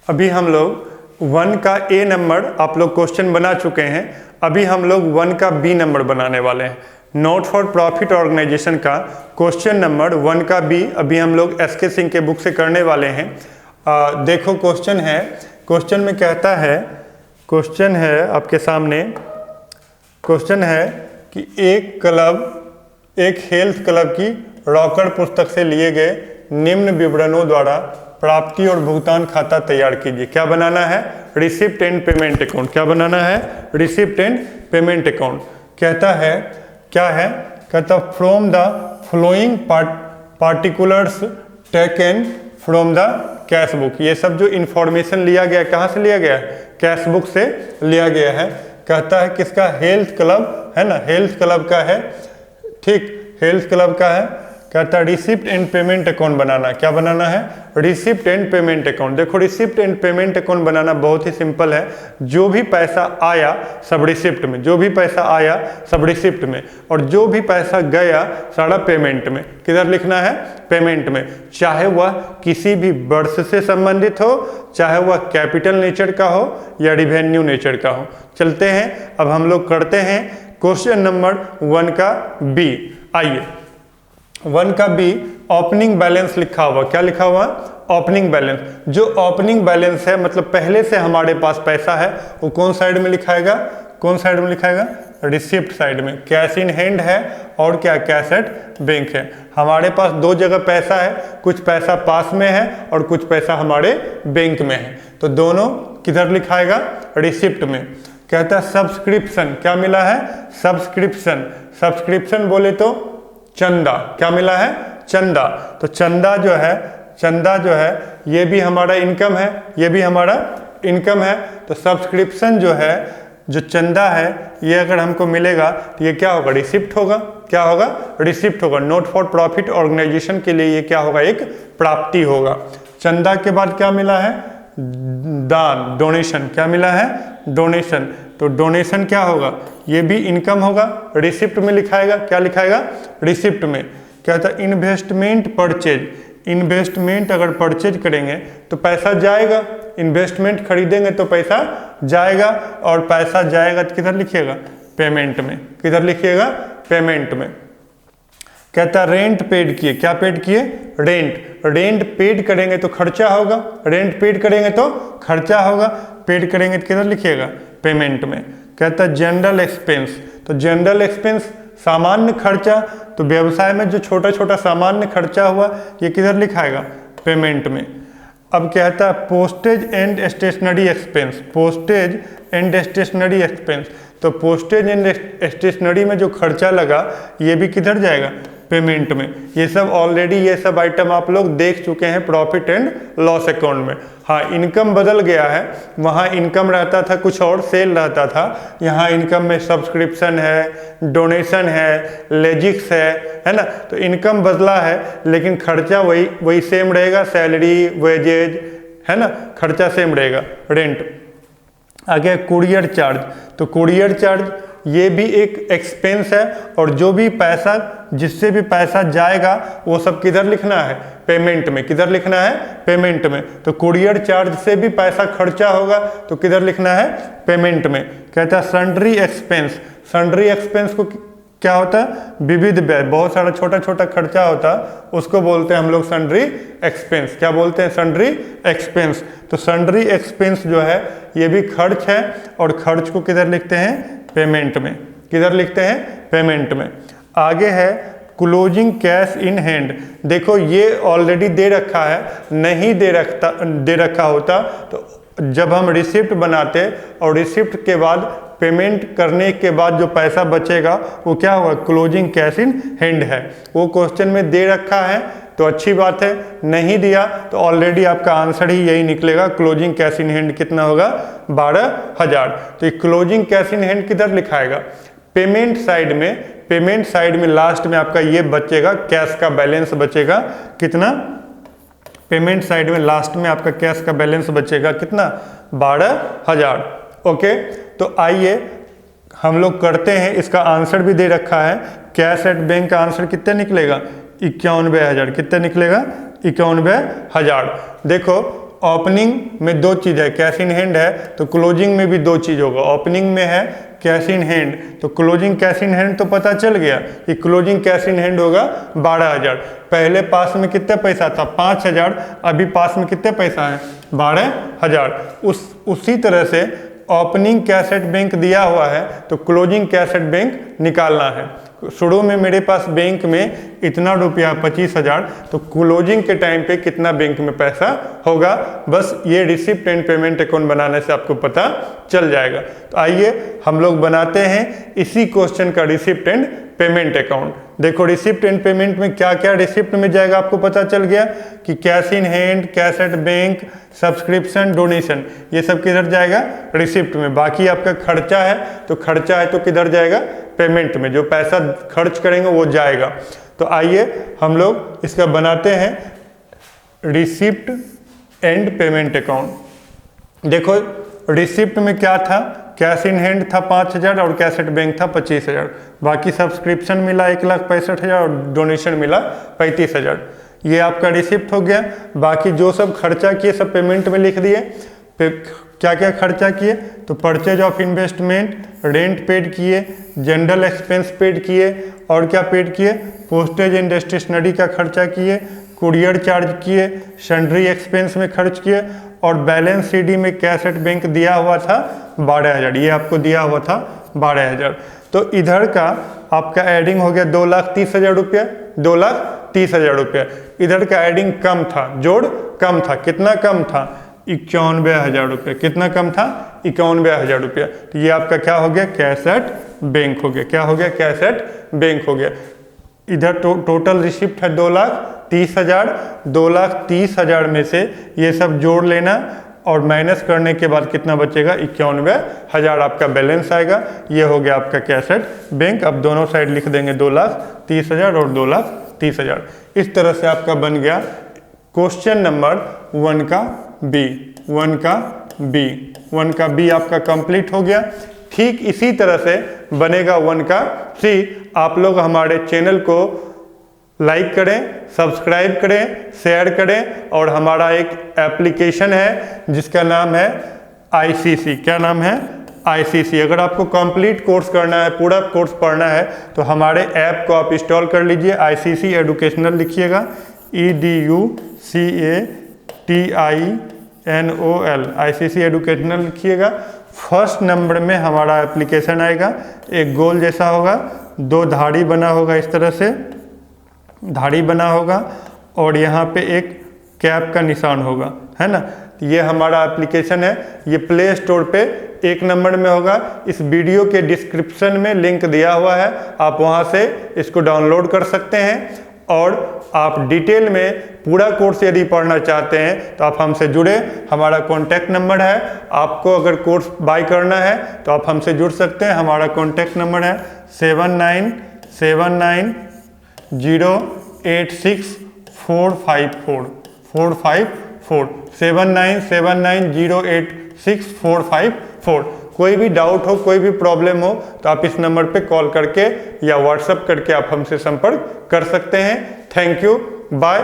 अभी हम लोग 1 का ए नंबर आप लोग क्वेश्चन बना चुके हैं। अभी हम लोग 1 का बी नंबर बनाने वाले हैं। नॉट फॉर प्रॉफिट ऑर्गेनाइजेशन का क्वेश्चन नंबर 1 का बी अभी हम लोग एसके सिंह के बुक से करने वाले हैं। देखो क्वेश्चन है, क्वेश्चन में कहता है, क्वेश्चन है आपके सामने, क्वेश्चन है कि एक हेल्थ क्लब की रॉकर पुस्तक से लिए गए निम्न विवरणों द्वारा प्राप्ति और भुगतान खाता तैयार कीजिए। क्या बनाना है? Receipt and payment account. क्या बनाना है? Receipt and payment account. कहता है क्या है? कहता from the flowing particulars taken from the cash book. ये सब जो इंफॉर्मेशन लिया गया, कहाँ से लिया गया है? कैश बुक से लिया गया है। कहता है किसका? हेल्थ क्लब है ना, हेल्थ क्लब का है, ठीक, हेल्थ क्लब का है। कहता है रिसिप्ट एंड पेमेंट अकाउंट बनाना। क्या बनाना है? Receipt and payment account. देखो रिसिप्ट एंड पेमेंट अकाउंट बनाना बहुत ही सिंपल है। जो भी पैसा आया सब रिसिप्ट में, जो भी पैसा आया सब रिसिप्ट में, और जो भी पैसा गया सारा पेमेंट में। किधर लिखना है? पेमेंट में। चाहे वह किसी भी वर्ष से संबंधित हो, चाहे वह कैपिटल नेचर का हो या रिवेन्यू नेचर का हो। चलते हैं, अब हम लोग करते हैं क्वेश्चन नंबर 1 का बी। आइए 1 का बी, ओपनिंग बैलेंस लिखा हुआ। क्या लिखा हुआ? Opening balance. जो ओपनिंग बैलेंस है मतलब पहले से हमारे पास पैसा है, वो कौन साइड में लिखाएगा? कौन साइड में लिखाएगा? रिसिप्ट साइड में। कैश इन हैंड है और क्या? कैश एट बैंक है। हमारे पास दो जगह पैसा है, कुछ पैसा पास में है और कुछ पैसा हमारे बैंक में है, तो दोनों किधर लिखाएगा? रिसिप्ट में। कहता है सब्सक्रिप्शन। क्या मिला है? सब्सक्रिप्शन। सब्सक्रिप्शन बोले तो चंदा। क्या मिला है? चंदा। तो चंदा जो है, चंदा जो है ये भी हमारा इनकम है, ये भी हमारा इनकम है। तो सब्सक्रिप्शन जो है, जो चंदा है, ये अगर हमको मिलेगा तो ये क्या होगा? रिसिप्ट होगा। क्या होगा? रिसिप्ट होगा। नॉट फॉर प्रॉफिट ऑर्गेनाइजेशन के लिए ये क्या होगा? एक प्राप्ति होगा। चंदा के बाद क्या मिला है? दान, डोनेशन। क्या मिला है? डोनेशन। तो डोनेशन क्या होगा? ये भी इनकम होगा, रिसिप्ट में लिखाएगा। क्या लिखाएगा? रिसिप्ट में। कहता है इन्वेस्टमेंट परचेज। इन्वेस्टमेंट अगर परचेज करेंगे तो पैसा जाएगा, इन्वेस्टमेंट खरीदेंगे तो पैसा जाएगा, और पैसा जाएगा तो किधर लिखिएगा? पेमेंट में। किधर लिखिएगा? पेमेंट में। कहता है रेंट पेड किए। क्या पेड किए? रेंट। रेंट पेड करेंगे तो खर्चा होगा, रेंट पेड करेंगे तो खर्चा होगा, पेड करेंगे तो किधर लिखिएगा? पेमेंट में। कहता है जनरल एक्सपेंस। तो जनरल एक्सपेंस सामान्य खर्चा, तो व्यवसाय में जो छोटा छोटा सामान्य खर्चा हुआ ये किधर लिखाएगा? पेमेंट में। अब कहता है postage and stationery expense. Postage and stationery expense. तो पोस्टेज एंड स्टेशनरी में जो खर्चा लगा ये भी किधर जाएगा? पेमेंट में। ये सब ऑलरेडी, ये सब आइटम आप लोग देख चुके हैं प्रॉफिट एंड लॉस अकाउंट में। हाँ, इनकम बदल गया है, वहाँ इनकम रहता था कुछ और, सेल रहता था। यहाँ इनकम में सब्सक्रिप्शन है, डोनेशन है, लेजिक्स है ना। तो इनकम बदला है लेकिन खर्चा वही सेम रहेगा। सैलरी, वेजेज है ना, खर्चा सेम रहेगा, रेंट। आगे कुरियर चार्ज। तो कुरियर चार्ज ये भी एक एक्सपेंस है, और जो भी पैसा, जिससे भी पैसा जाएगा वो सब किधर लिखना है? पेमेंट में। किधर लिखना है? पेमेंट में। तो कुरियर चार्ज से भी पैसा खर्चा होगा तो किधर लिखना है? पेमेंट में। कहता है सन्ड्री एक्सपेंस। सन्ड्री एक्सपेंस को क्या होता है? विविध व्यय। बहुत सारा छोटा छोटा खर्चा होता है, उसको बोलते हैं हम लोग सन्ड्री एक्सपेंस। क्या बोलते हैं? Sundry expense. तो सन्ड्री एक्सपेंस जो है ये भी खर्च है, और खर्च को किधर लिखते हैं? पेमेंट में। किधर लिखते हैं? पेमेंट में। आगे है क्लोजिंग कैश इन हैंड। देखो ये ऑलरेडी दे रखा है, नहीं दे रखा होता तो जब हम रिसिप्ट बनाते और रिसिप्ट के बाद पेमेंट करने के बाद जो पैसा बचेगा वो क्या होगा? क्लोजिंग कैश इन हैंड है। वो क्वेश्चन में दे रखा है तो अच्छी बात है, नहीं दिया तो ऑलरेडी आपका आंसर ही यही निकलेगा। क्लोजिंग कैश इन हैंड कितना होगा? 12,000। तो ये क्लोजिंग कैश इन हैंड किधर लिखाएगा? पेमेंट साइड में। पेमेंट साइड में लास्ट में आपका ये बचेगा, कैश का बैलेंस बचेगा कितना? पेमेंट साइड में लास्ट में आपका कैश का बैलेंस बचेगा कितना? 12,000। ओके, तो आइए हम लोग करते हैं। इसका आंसर भी दे रखा है। कैश एट बैंक का आंसर कितना निकलेगा? 91,000। कितना निकलेगा? 91,000। देखो ओपनिंग में दो चीज़ है, कैश इन हैंड है, तो क्लोजिंग में भी दो चीज़ होगा। ओपनिंग में है कैश इन हैंड, तो क्लोजिंग कैश इन हैंड तो पता चल गया कि क्लोजिंग कैश इन हैंड होगा 12,000। पहले पास में कितना पैसा था 5,000, अभी पास में कितने पैसा है 12,000। उसी तरह से ओपनिंग कैश एट बैंक दिया हुआ है तो क्लोजिंग कैश एट बैंक निकालना है। शुरू में मेरे पास बैंक में इतना रुपया 25,000, तो क्लोजिंग के टाइम पे कितना बैंक में पैसा होगा, बस ये रिसिप्ट एंड पेमेंट अकाउंट बनाने से आपको पता चल जाएगा। तो आइए हम लोग बनाते हैं इसी क्वेश्चन का रिसिप्ट एंड पेमेंट अकाउंट। देखो रिसिप्ट एंड पेमेंट में क्या क्या रिसिप्ट में जाएगा आपको पता चल गया कि cash in hand, cash at bank, subscription, donation, ये सब किधर जाएगा रिसिप्ट में। बाकी आपका खर्चा है तो किधर जाएगा पेमेंट में, जो पैसा खर्च करेंगे वो जाएगा। तो आइए हम लोग इसका बनाते हैं रिसिप्ट एंड पेमेंट अकाउंट। देखो रिसिप्ट में क्या था, कैश इन हैंड था 5,000 और कैश एट बैंक था 25,000। बाकी सब्सक्रिप्शन मिला 1,65,000 और डोनेशन मिला 35,000। ये आपका रिसिप्ट हो गया। बाकी जो सब खर्चा किए सब पेमेंट में लिख दिए। क्या क्या खर्चा किए, तो purchase of investment, rent paid किए, जनरल एक्सपेंस पेड किए, और क्या पेड किए, पोस्टेज एंड स्टेशनरी का खर्चा किए, कुरियर चार्ज किए, सन्ड्री एक्सपेंस में खर्च किए, और बैलेंस सीडी में कैश एट बैंक दिया हुआ था 12,000, ये आपको दिया हुआ था 12,000। तो इधर का आपका एडिंग हो गया 2,30,000 रुपया, 2,30,000 रुपया। इधर का एडिंग कम था, जोड़ कम था। कितना कम था, 91,000 रुपये। कितना कम था, 91,000 रुपया। तो ये आपका क्या हो गया, कैश एट बैंक हो गया। क्या हो गया, कैश एट बैंक हो गया। इधर टोटल रिसिप्ट है 2,30,000। 2,30,000 में से ये सब जोड़ लेना और माइनस करने के बाद कितना बचेगा, 91,000 आपका बैलेंस आएगा। ये हो गया आपका कैश एट बैंक। अब दोनों साइड लिख देंगे 2,30,000 और 2,30,000। इस तरह से आपका बन गया क्वेश्चन नंबर 1 का बी। 1 का बी आपका कंप्लीट हो गया। ठीक इसी तरह से बनेगा 1 का सी। आप लोग हमारे चैनल को लाइक करें, सब्सक्राइब करें, शेयर करें, और हमारा एक एप्लीकेशन है जिसका नाम है ICC। क्या नाम है, ICC। अगर आपको कंप्लीट कोर्स करना है, पूरा कोर्स पढ़ना है, तो हमारे ऐप को आप इंस्टॉल कर लीजिए। ICC एडुकेशनल लिखिएगा, EDUCATINOL, ICC एडुकेशनल लिखिएगा। फर्स्ट नंबर में हमारा एप्लीकेशन आएगा। एक गोल जैसा होगा, 2 धाड़ी बना होगा, इस तरह से धाड़ी बना होगा, और यहाँ पे एक कैप का निशान होगा, है ना। ये हमारा एप्लीकेशन है। ये प्ले स्टोर पे 1 नंबर में होगा। इस वीडियो के डिस्क्रिप्शन में लिंक दिया हुआ है, आप वहाँ से इसको डाउनलोड कर सकते हैं। और आप डिटेल में पूरा कोर्स यदि पढ़ना चाहते हैं तो आप हमसे जुड़े। हमारा कॉन्टैक्ट नंबर है। आपको अगर कोर्स बाय करना है तो आप हमसे जुड़ सकते हैं। हमारा कॉन्टैक्ट नंबर है 7979086454 7979086454। कोई भी डाउट हो, कोई भी प्रॉब्लम हो, तो आप इस नंबर पे कॉल करके या व्हाट्सएप करके आप हमसे संपर्क कर सकते हैं। Thank you, bye.